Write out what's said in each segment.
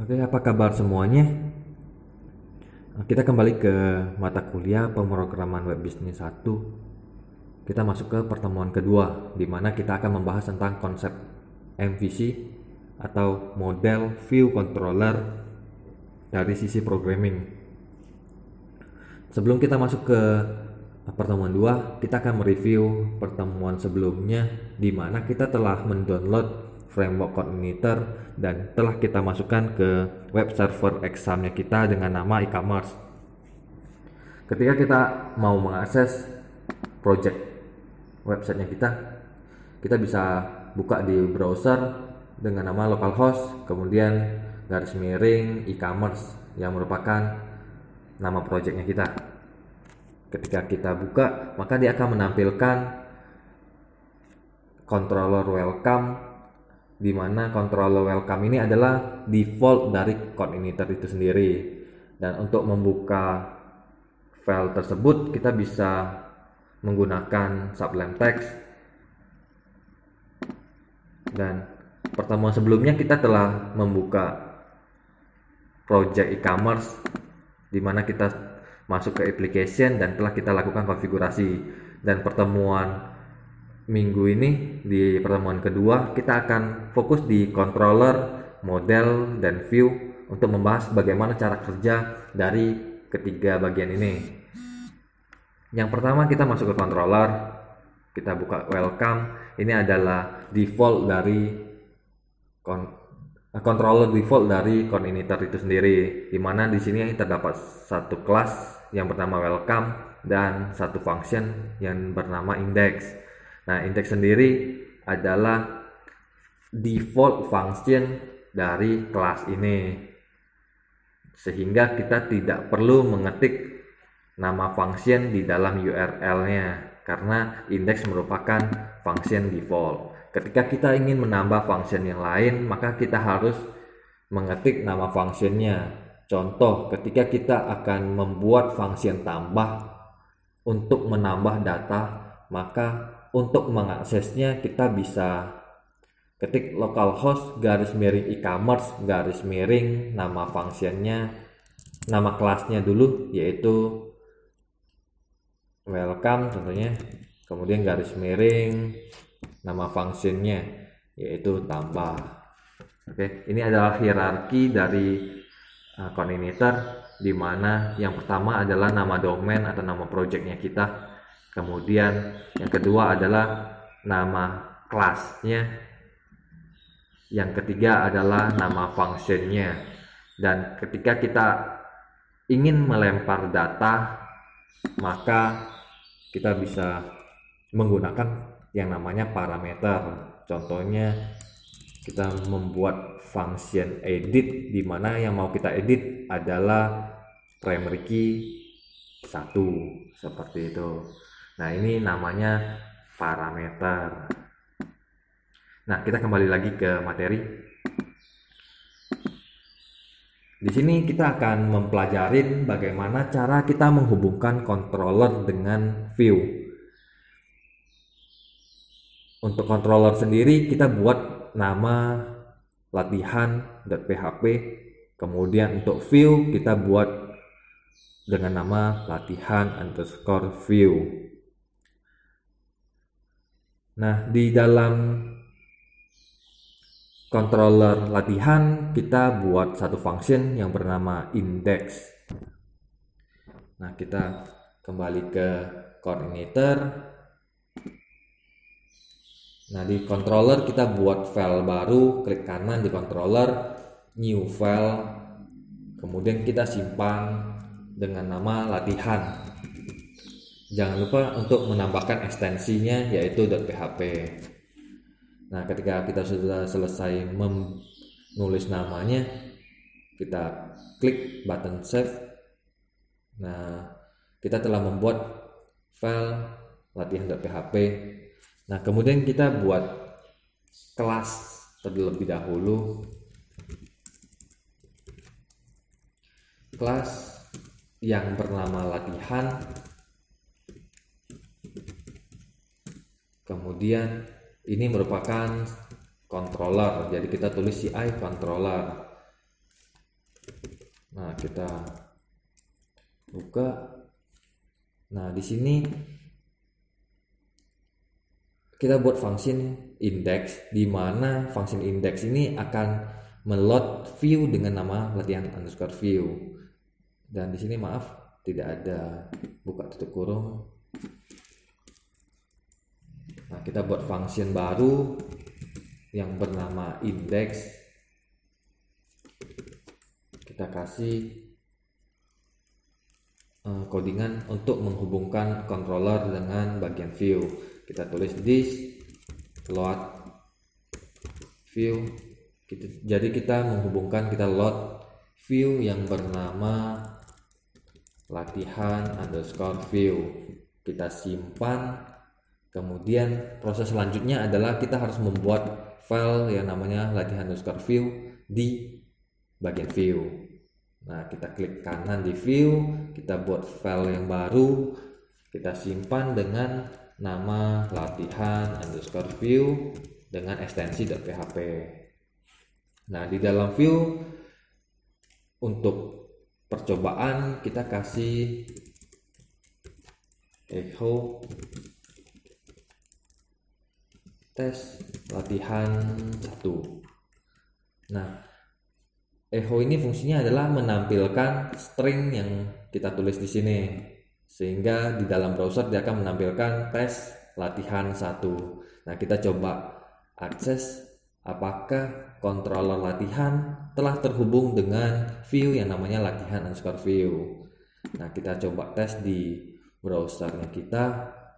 Oke, apa kabar semuanya? Kita kembali ke mata kuliah pemrograman web bisnis 1. Kita masuk ke pertemuan kedua, di mana kita akan membahas tentang konsep MVC atau model view controller dari sisi programming. Sebelum kita masuk ke pertemuan 2, kita akan mereview pertemuan sebelumnya, di mana kita telah mendownload framework Coordinator dan telah kita masukkan ke web server examnya kita dengan nama e-commerce. Ketika kita mau mengakses project websitenya kita bisa buka di browser dengan nama localhost, kemudian garis miring e-commerce yang merupakan nama projectnya kita. Ketika kita buka, maka dia akan menampilkan controller welcome, di mana controller welcome ini adalah default dari coordinator itu sendiri. Dan untuk membuka file tersebut, kita bisa menggunakan sublime text. Dan pertemuan sebelumnya kita telah membuka project e-commerce, di mana kita masuk ke application dan telah kita lakukan konfigurasi. Dan pertemuan minggu ini, di pertemuan kedua, kita akan fokus di controller, model, dan view untuk membahas bagaimana cara kerja dari ketiga bagian ini. Yang pertama, kita masuk ke controller, kita buka welcome. Ini adalah default dari controller default dari coordinator itu sendiri, di mana di sini terdapat satu kelas yang bernama welcome dan satu function yang bernama index. Nah, index sendiri adalah default function dari kelas ini, sehingga kita tidak perlu mengetik nama function di dalam URL-nya karena index merupakan function default. Ketika kita ingin menambah function yang lain, maka kita harus mengetik nama functionnya. Contoh, ketika kita akan membuat function tambah untuk menambah data, maka untuk mengaksesnya kita bisa ketik localhost garis miring e-commerce garis miring nama functionnya, nama kelasnya dulu yaitu welcome contohnya, kemudian garis miring nama functionnya yaitu tambah. Oke, ini adalah hierarki dari coordinator, di mana yang pertama adalah nama domain atau nama projectnya kita. Kemudian yang kedua adalah nama kelasnya. Yang ketiga adalah nama functionnya. Dan ketika kita ingin melempar data, maka kita bisa menggunakan yang namanya parameter. Contohnya, kita membuat function edit, di mana yang mau kita edit adalah primary key 1, seperti itu. Nah, ini namanya parameter. Nah, kita kembali lagi ke materi. Di sini kita akan mempelajari bagaimana cara kita menghubungkan controller dengan view. Untuk controller sendiri kita buat nama latihan.php, kemudian untuk view kita buat dengan nama latihan_view. Nah, di dalam controller latihan kita buat satu function yang bernama index. Nah, kita kembali ke coordinator. Nah, di controller kita buat file baru, klik kanan di controller, new file, kemudian kita simpan dengan nama latihan. Jangan lupa untuk menambahkan ekstensinya yaitu .php. Nah, ketika kita sudah selesai menulis namanya, kita klik button save. Nah, kita telah membuat file latihan.php. Nah, kemudian kita buat kelas terlebih dahulu. Kelas yang bernama latihan. Kemudian ini merupakan controller, jadi kita tulis CI controller. Nah, kita buka. Nah, di sini kita buat function index, di mana function index ini akan meload view dengan nama latihan underscore view. Dan di sini maaf tidak ada buka tutup kurung. Nah, kita buat function baru yang bernama index. Kita kasih codingan untuk menghubungkan controller dengan bagian view. Kita tulis this load view. Jadi kita menghubungkan, kita load view yang bernama latihan underscore view. Kita simpan. Kemudian proses selanjutnya adalah kita harus membuat file yang namanya latihan underscore view di bagian view. Nah, kita klik kanan di view, kita buat file yang baru, kita simpan dengan nama latihan underscore view dengan ekstensi .php. Nah, di dalam view untuk percobaan kita kasih echo tes latihan 1. Nah, echo ini fungsinya adalah menampilkan string yang kita tulis di sini, sehingga di dalam browser dia akan menampilkan tes latihan 1. Nah, kita coba akses apakah controller latihan telah terhubung dengan view yang namanya latihan underscore view. Nah, kita coba tes di browsernya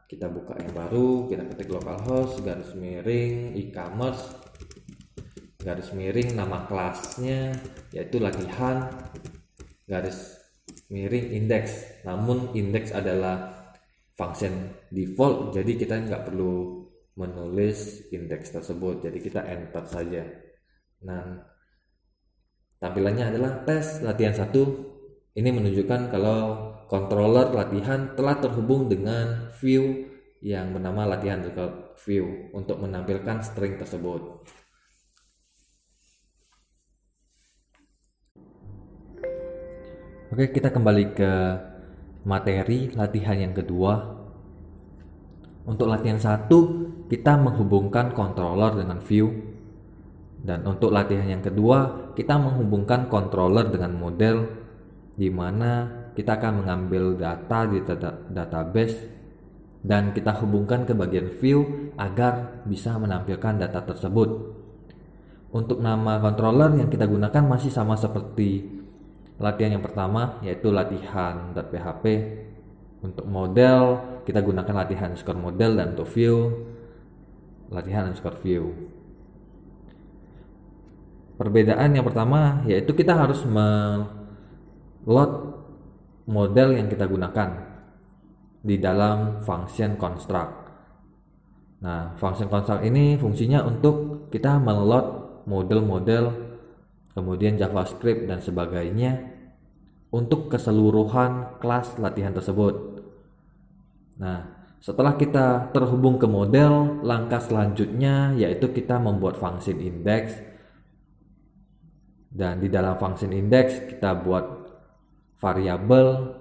kita buka yang baru, kita ketik localhost /e-commerce nama kelasnya yaitu latihan /index. Namun index adalah function default, jadi kita nggak perlu menulis index tersebut, jadi kita enter saja. Nah, tampilannya adalah tes latihan 1. Ini menunjukkan kalau controller latihan telah terhubung dengan view yang bernama latihan view untuk menampilkan string tersebut. Oke, kita kembali ke materi latihan yang kedua. Untuk latihan 1 kita menghubungkan controller dengan view, dan untuk latihan yang kedua kita menghubungkan controller dengan model, di mana kita akan mengambil data di database dan kita hubungkan ke bagian view agar bisa menampilkan data tersebut. Untuk nama controller yang kita gunakan masih sama seperti latihan yang pertama, yaitu latihan.php. Untuk model kita gunakan latihan underscore model, dan untuk view latihan underscore view. Perbedaan yang pertama yaitu kita harus load model yang kita gunakan di dalam function construct. Nah, function construct ini fungsinya untuk kita meload model-model, kemudian JavaScript dan sebagainya untuk keseluruhan kelas latihan tersebut. Nah, setelah kita terhubung ke model, langkah selanjutnya yaitu kita membuat function index. Dan di dalam function index kita buat variabel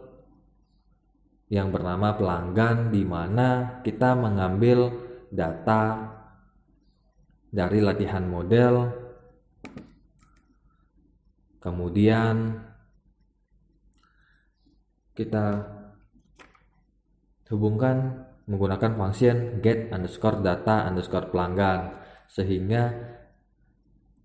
yang bernama pelanggan, di mana kita mengambil data dari latihan model, kemudian kita hubungkan menggunakan function get_data_pelanggan, sehingga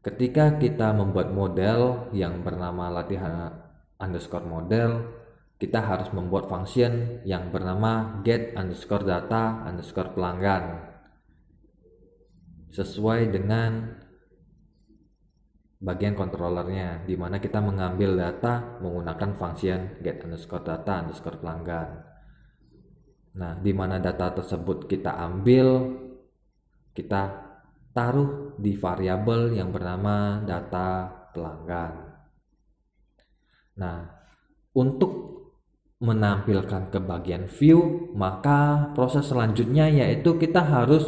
ketika kita membuat model yang bernama latihan underscore model, kita harus membuat function yang bernama get_data_pelanggan sesuai dengan bagian controllernya, di mana kita mengambil data menggunakan function get_data_pelanggan. Nah, di mana data tersebut kita ambil, kita taruh di variabel yang bernama data pelanggan. Nah, untuk menampilkan ke bagian view, maka proses selanjutnya yaitu kita harus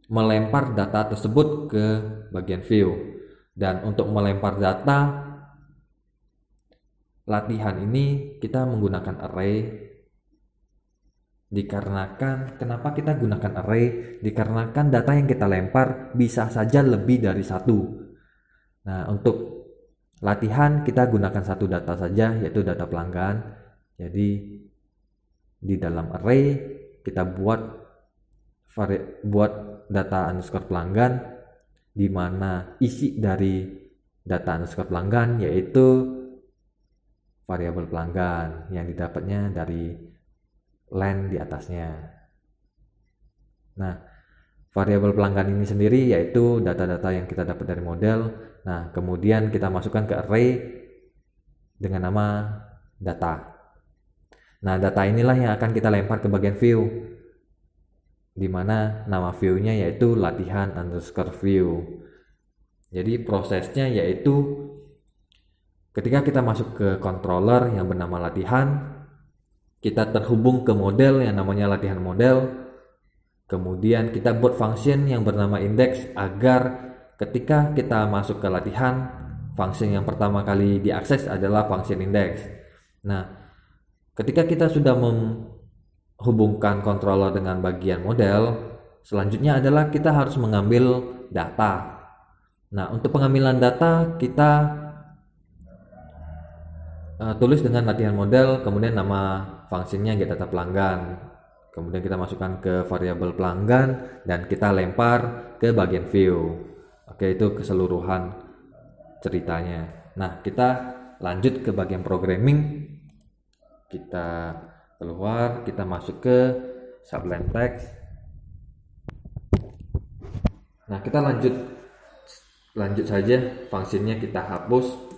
melempar data tersebut ke bagian view. Dan untuk melempar data, latihan ini kita menggunakan array dikarenakan, kenapa kita gunakan array? Dikarenakan data yang kita lempar bisa saja lebih dari satu. Nah, untuk latihan kita gunakan satu data saja, yaitu data pelanggan. Jadi di dalam array kita buat data underscore pelanggan, di mana isi dari data underscore pelanggan yaitu variabel pelanggan yang didapatnya dari len di atasnya. Nah, variabel pelanggan ini sendiri yaitu data-data yang kita dapat dari model. Nah, kemudian kita masukkan ke array dengan nama data. Nah, data inilah yang akan kita lempar ke bagian view, di mana nama view-nya yaitu latihan underscore view. Jadi prosesnya yaitu ketika kita masuk ke controller yang bernama latihan, kita terhubung ke model yang namanya latihan model. Kemudian kita buat function yang bernama index agar ketika kita masuk ke latihan, function yang pertama kali diakses adalah function index. Nah, ketika kita sudah menghubungkan controller dengan bagian model, selanjutnya adalah kita harus mengambil data. Nah, untuk pengambilan data kita tulis dengan latihan model, kemudian nama fungsinya get data pelanggan, kemudian kita masukkan ke variabel pelanggan dan kita lempar ke bagian view. Oke, itu keseluruhan ceritanya. Nah, kita lanjut ke bagian programming. Kita keluar, kita masuk ke Sublime Text. Nah, kita lanjut saja, fungsinya kita hapus.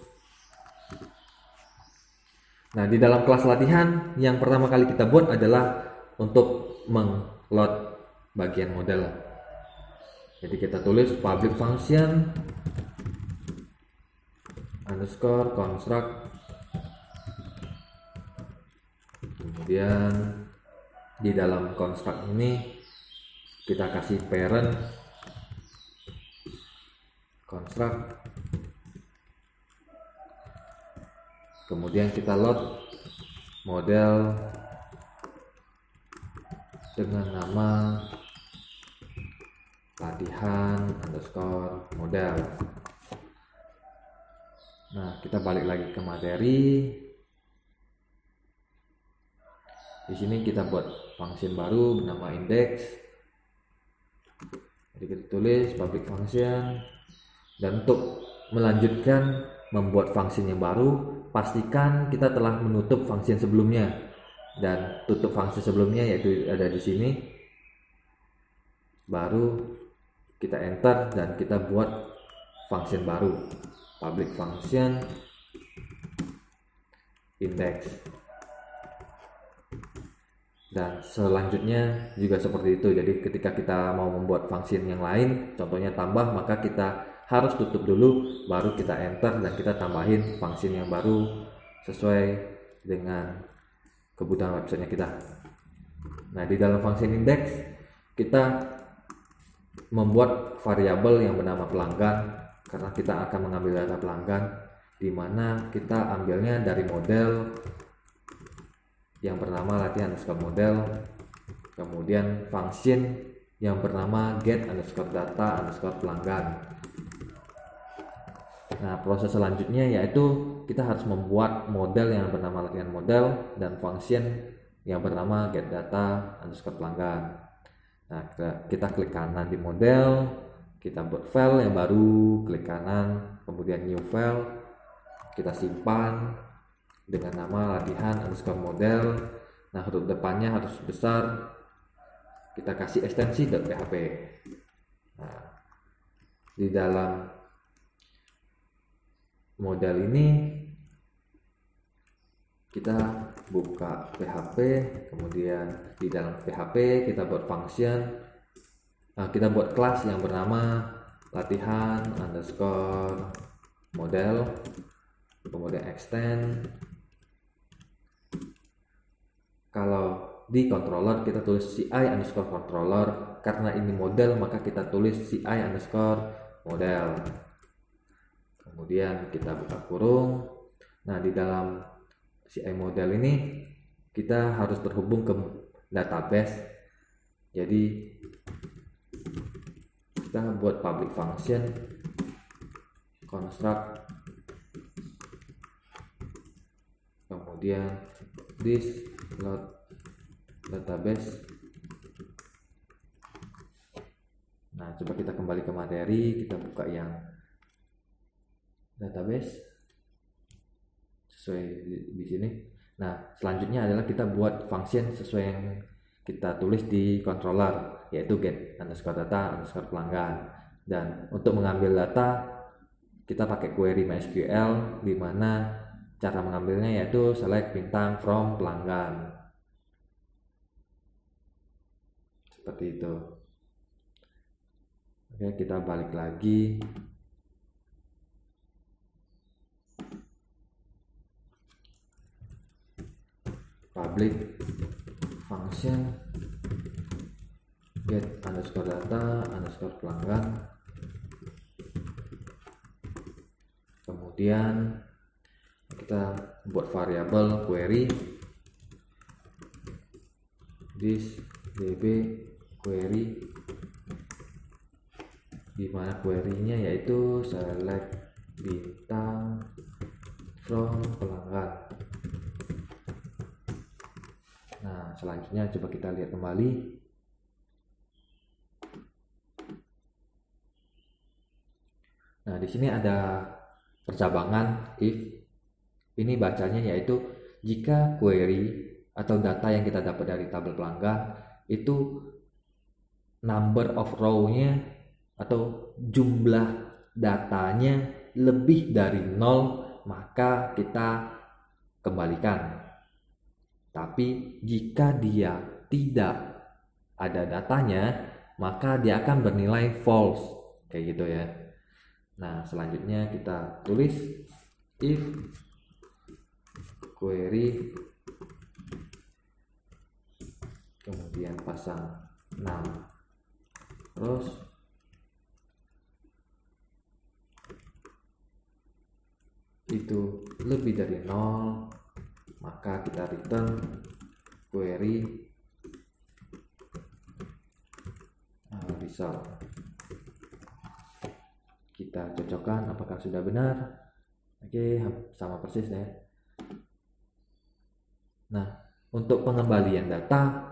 Nah, di dalam kelas latihan yang pertama kali kita buat adalah untuk meng-load bagian model. Jadi kita tulis public function underscore construct, kemudian di dalam construct ini kita kasih parent construct, kemudian kita load model dengan nama latihan underscore model. Nah, kita balik lagi ke materi. Di sini kita buat function baru bernama index. Jadi kita tulis public function, dan untuk melanjutkan membuat function yang baru, pastikan kita telah menutup function sebelumnya, dan tutup function sebelumnya yaitu ada di sini. Baru kita enter dan kita buat function baru, public function index. Dan selanjutnya juga seperti itu. Jadi ketika kita mau membuat function yang lain, contohnya tambah, maka kita harus tutup dulu, baru kita enter dan kita tambahin function yang baru sesuai dengan kebutuhan websitenya kita. Nah, di dalam function index kita membuat variabel yang bernama pelanggan, karena kita akan mengambil data pelanggan, di mana kita ambilnya dari model yang bernama latihan underscore model, kemudian function yang bernama get underscore data underscore pelanggan. Nah, proses selanjutnya yaitu kita harus membuat model yang bernama latihan model dan function yang bernama get data underscore pelanggan. Nah, kita klik kanan di model, kita buat file yang baru, klik kanan, kemudian new file, kita simpan dengan nama latihan underscore model. Nah, huruf depannya harus besar, kita kasih ekstensi .php. Nah, di dalam model ini kita buka PHP, kemudian di dalam PHP kita buat function, kita buat kelas yang bernama latihan underscore model, kemudian extend. Kalau di controller kita tulis ci underscore controller, karena ini model maka kita tulis ci underscore model. Kemudian kita buka kurung. Nah, di dalam CI model ini kita harus terhubung ke database. Jadi kita buat public function construct, kemudian this load database. Nah, coba kita kembali ke materi, kita buka yang database sesuai di sini. Nah, selanjutnya adalah kita buat function sesuai yang kita tulis di controller, yaitu get underscore data underscore pelanggan. Dan untuk mengambil data kita pakai query MySQL, di mana cara mengambilnya yaitu select bintang from pelanggan. Seperti itu. Oke, kita balik lagi. Public function get underscore data underscore pelanggan. Kemudian kita buat variabel query this db query, di mana query-nya yaitu select bintang from pelanggan. Nah, selanjutnya coba kita lihat kembali. Nah, di sini ada percabangan if. Ini bacanya yaitu jika query atau data yang kita dapat dari tabel pelanggan itu number of row-nya atau jumlah datanya lebih dari 0, maka kita kembalikan. Tapi jika dia tidak ada datanya, maka dia akan bernilai false, kayak gitu ya. Nah, selanjutnya kita tulis if query, kemudian pasang 6 rows, itu lebih dari 0, maka kita return query result. Kita cocokkan apakah sudah benar. Oke, sama persis ya. Nah, untuk pengembalian data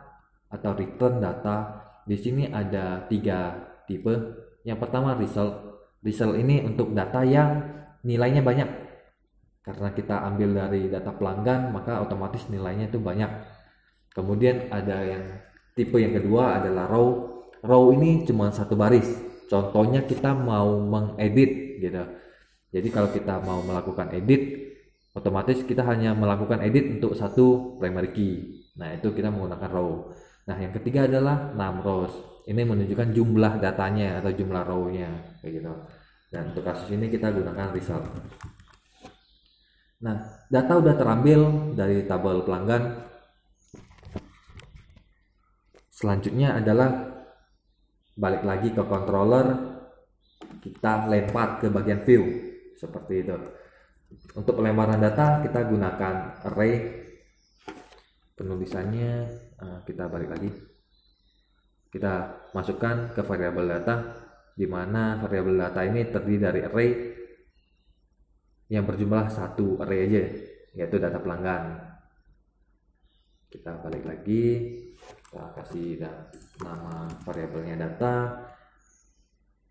atau return data, di sini ada 3 tipe. Yang pertama result. Result ini untuk data yang nilainya banyak. Karena kita ambil dari data pelanggan, maka otomatis nilainya itu banyak. Kemudian ada yang tipe yang kedua adalah row. Row ini cuma satu baris. Contohnya kita mau mengedit gitu. Jadi kalau kita mau melakukan edit, otomatis kita hanya melakukan edit untuk satu primary key. Nah, itu kita menggunakan row. Nah, yang ketiga adalah 6 rows. Ini menunjukkan jumlah datanya atau jumlah row-nya kayak gitu. Dan untuk kasus ini kita gunakan result. Nah, data udah terambil dari tabel pelanggan. Selanjutnya adalah balik lagi ke controller, kita lempar ke bagian view seperti itu. Untuk pelemparan data kita gunakan array. Penulisannya kita balik lagi, kita masukkan ke variabel data, di mana variabel data ini terdiri dari array yang berjumlah satu array aja, yaitu data pelanggan. Kita balik lagi, kita kasih nama variabelnya data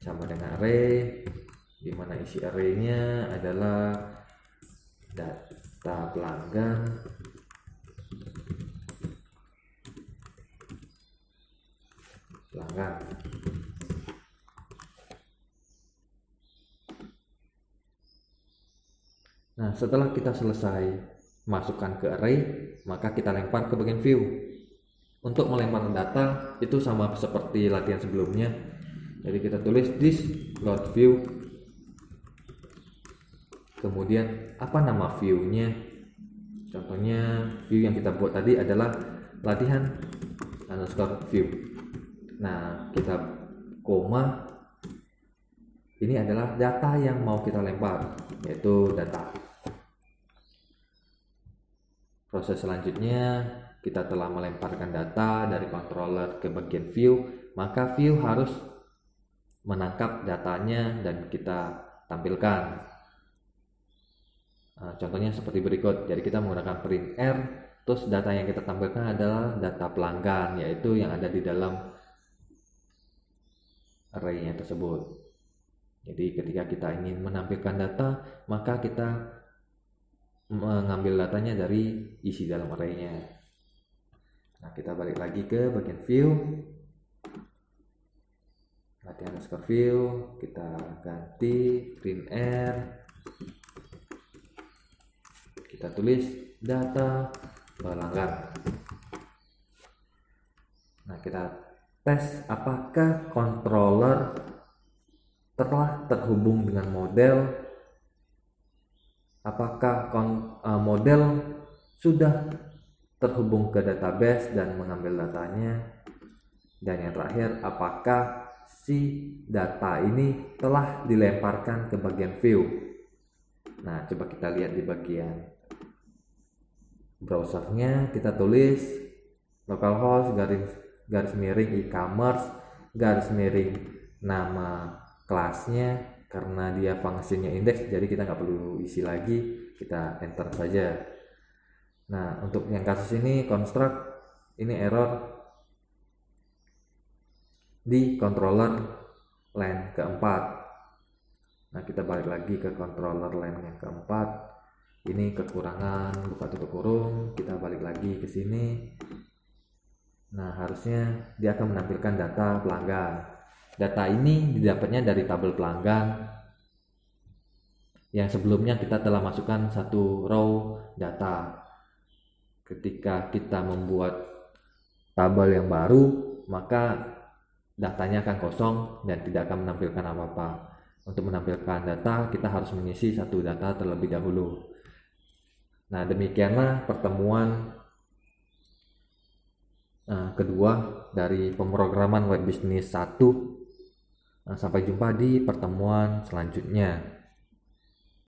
sama dengan array, di mana isi arraynya adalah data pelanggan Nah, setelah kita selesai masukkan ke array, maka kita lempar ke bagian view. Untuk melempar data itu sama seperti latihan sebelumnya. Jadi kita tulis this load view, kemudian apa nama view-nya. Contohnya view yang kita buat tadi adalah latihan underscore view. Nah, kita koma, ini adalah data yang mau kita lempar, yaitu data. Proses selanjutnya, kita telah melemparkan data dari controller ke bagian view, maka view harus menangkap datanya dan kita tampilkan. Contohnya seperti berikut. Jadi kita menggunakan print R, terus data yang kita tampilkan adalah data pelanggan, yaitu yang ada di dalam array-nya tersebut. Jadi ketika kita ingin menampilkan data, maka kita mengambil datanya dari isi dalam array-nya. Nah, kita balik lagi ke bagian view, latihan underscore view, kita ganti print R, kita tulis data pelanggan. Nah, kita tes apakah controller telah terhubung dengan model, apakah model sudah terhubung ke database dan mengambil datanya, dan yang terakhir apakah si data ini telah dilemparkan ke bagian view. Nah, coba kita lihat di bagian browsernya, kita tulis localhost garis miring e-commerce garis miring nama kelasnya. Karena dia fungsinya index, jadi kita nggak perlu isi lagi, kita enter saja. Nah, untuk yang kasus ini construct, ini error di controller line keempat. Nah, kita balik lagi ke controller line yang keempat. Ini kekurangan, buka tutup kurung, kita balik lagi ke sini. Nah, harusnya dia akan menampilkan data pelanggan. Data ini didapatnya dari tabel pelanggan yang sebelumnya kita telah masukkan satu row data. Ketika kita membuat tabel yang baru, maka datanya akan kosong dan tidak akan menampilkan apa-apa. Untuk menampilkan data, kita harus mengisi satu data terlebih dahulu. Nah, demikianlah pertemuan kedua dari pemrograman web bisnis 1. Sampai jumpa di pertemuan selanjutnya.